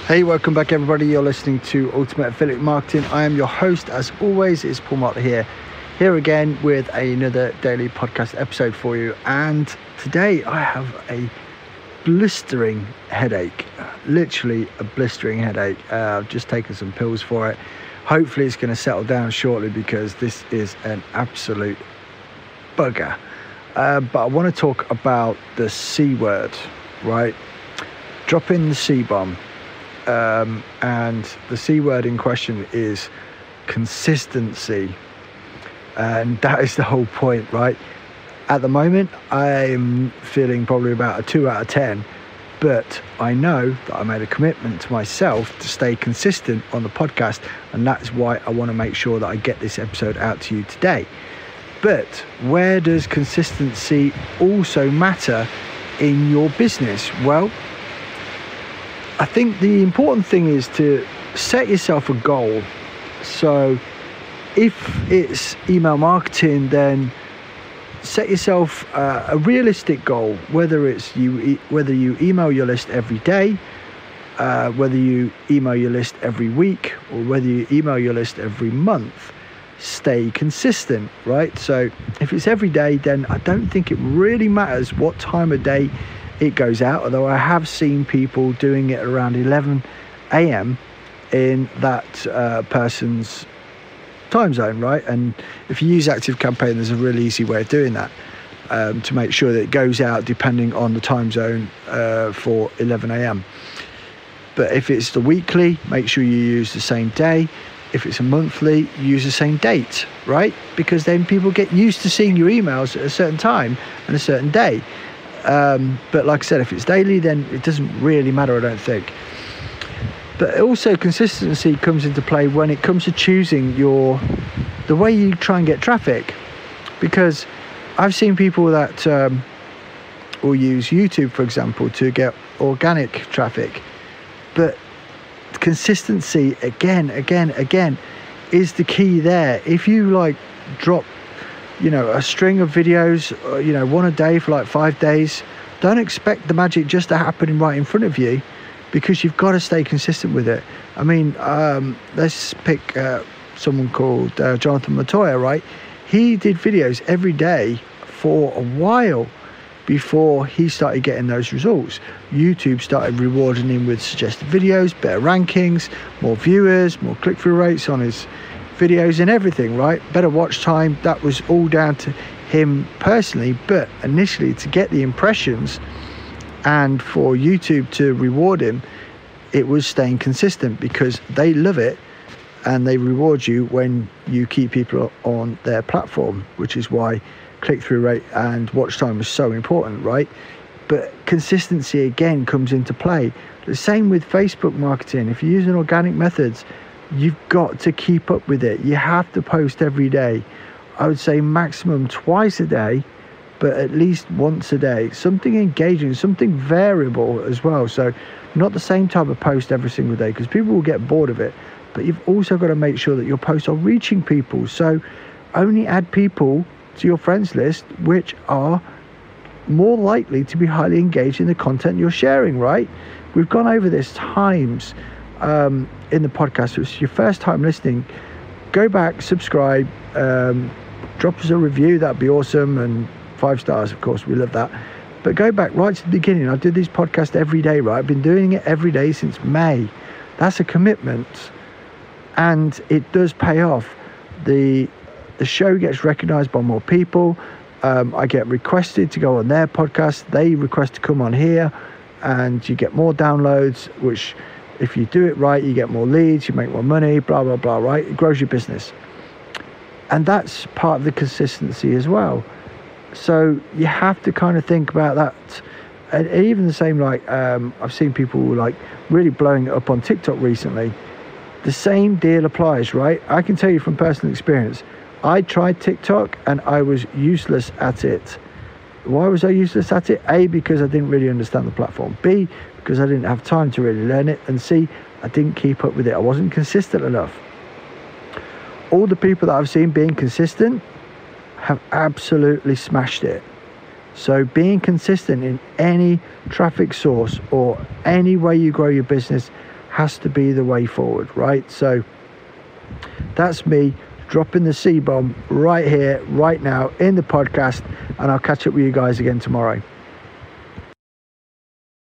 Hey, welcome back everybody. You're listening to Ultimate Affiliate Marketing. I am your host, as always. It's Paul Martin here again with another daily podcast episode for you. And today I have a blistering headache, literally a blistering headache. I've just taken some pills for it. Hopefully it's going to settle down shortly because this is an absolute bugger. But I want to talk about the C word, right? Dropping the C bomb. And the C word in question is consistency, and that is the whole point, right? At the moment I'm feeling probably about a 2 out of 10, but I know that I made a commitment to myself to stay consistent on the podcast, and that's why I want to make sure that I get this episode out to you today. But where does consistency also matter in your business? Well, I think the important thing is to set yourself a goal. So if it's email marketing, then set yourself a realistic goal, whether you email your list every day, whether you email your list every week, or whether you email your list every month. Stay consistent, right? So if it's every day, then I don't think it really matters what time of day it goes out, although I have seen people doing it around 11 a.m. in that person's time zone, right? And if you use ActiveCampaign, there's a really easy way of doing that, to make sure that it goes out depending on the time zone for 11 a.m. But if it's the weekly, make sure you use the same day. If it's a monthly, use the same date, right? Because then people get used to seeing your emails at a certain time and a certain day. But like I said, if it's daily, then it doesn't really matter, I don't think. But also consistency comes into play when it comes to choosing the way you try and get traffic, because I've seen people that will use YouTube, for example, to get organic traffic, but consistency again is the key there. If you drop a string of videos, one a day for 5 days, don't expect the magic just to happen right in front of you, because you've got to stay consistent with it. I mean, let's pick someone called Jonathan Matoya, right? He did videos every day for a while before he started getting those results. YouTube started rewarding him with suggested videos, better rankings, more viewers, more click-through rates on his videos and everything, right? Better watch time. That was all down to him personally, but initially, to get the impressions and for YouTube to reward him, it was staying consistent, because they love it and they reward you when you keep people on their platform, which is why click-through rate and watch time is so important, right? But consistency again comes into play. The same with Facebook marketing. If you're using organic methods, you've got to keep up with it. You have to post every day. I would say maximum twice a day, but at least once a day. Something engaging, something variable as well. So not the same type of post every single day, because people will get bored of it. But you've also got to make sure that your posts are reaching people. So only add people to your friends list which are more likely to be highly engaged in the content you're sharing, right? We've gone over this times in the podcast. If it's your first time listening, go back, subscribe, drop us a review, that'd be awesome, and 5 stars, of course, we love that. But go back right to the beginning. I did this podcast every day, right? I've been doing it every day since May. That's a commitment, and it does pay off. The show gets recognized by more people. I get requested to go on their podcast, they request to come on here, and you get more downloads, which, if you do it right, you get more leads, you make more money, blah blah blah, right? It grows your business, and that's part of the consistency as well. So you have to kind of think about that. And even the same, I've seen people really blowing it up on TikTok recently. The same deal applies, right? I can tell you from personal experience, I tried TikTok and I was useless at it. Why was I useless at it? A, because I didn't really understand the platform. B, because I didn't have time to really learn it. And C, I didn't keep up with it. I wasn't consistent enough. All the people that I've seen being consistent have absolutely smashed it. So being consistent in any traffic source or any way you grow your business has to be the way forward, right? So that's me dropping the C-bomb right here, right now in the podcast, and I'll catch up with you guys again tomorrow.